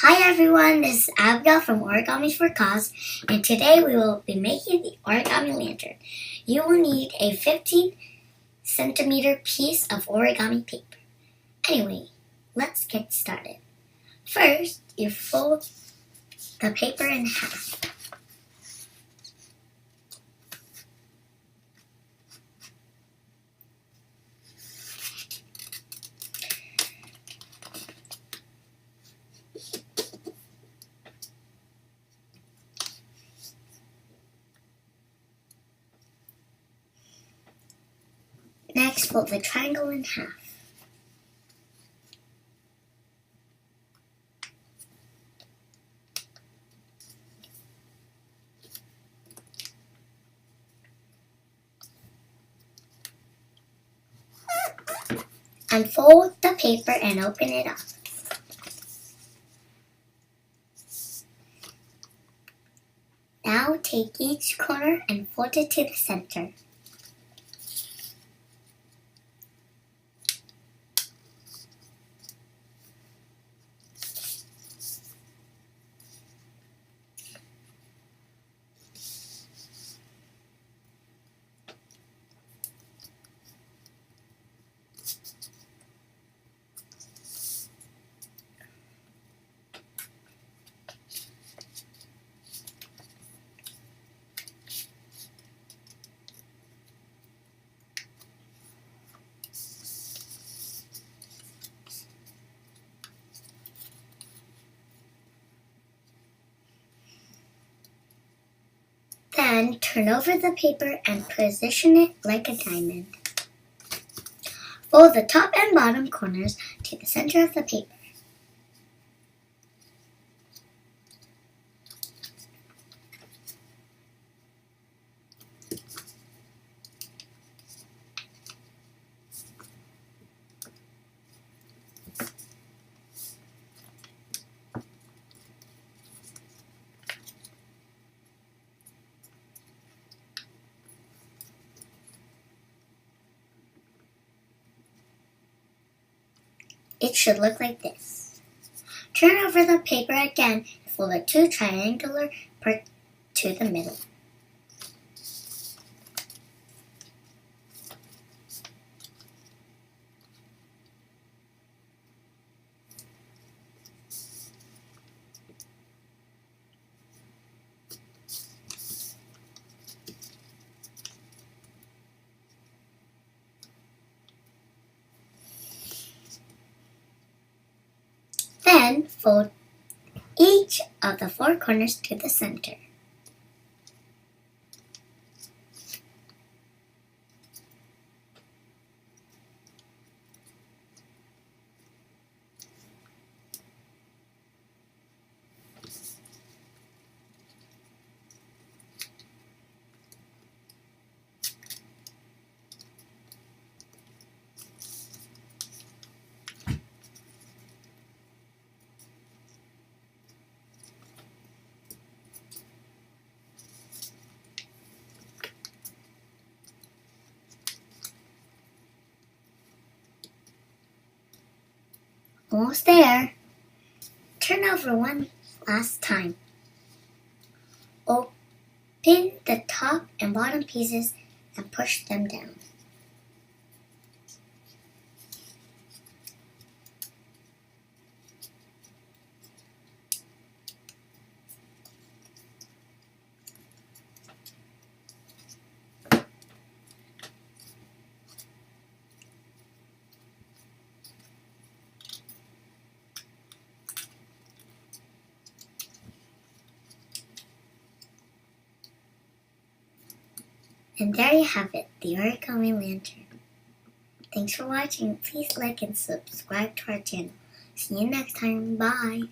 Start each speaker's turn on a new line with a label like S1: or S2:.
S1: Hi everyone, this is Abigail from Origami for Cause, and today we will be making the origami lantern. You will need a 15 centimeter piece of origami paper. Anyway, let's get started. First, you fold the paper in half. Next, fold the triangle in half. Unfold the paper and open it up. Now take each corner and fold it to the center. Then turn over the paper and position it like a diamond. Fold the top and bottom corners to the center of the paper. It should look like this. Turn over the paper again and fold the two triangular parts to the middle. Then fold each of the four corners to the center. Almost there. Turn over one last time. Open the top and bottom pieces and push them down. And there you have it, the origami lantern. Thanks for watching. Please like and subscribe to our channel. See you next time. Bye.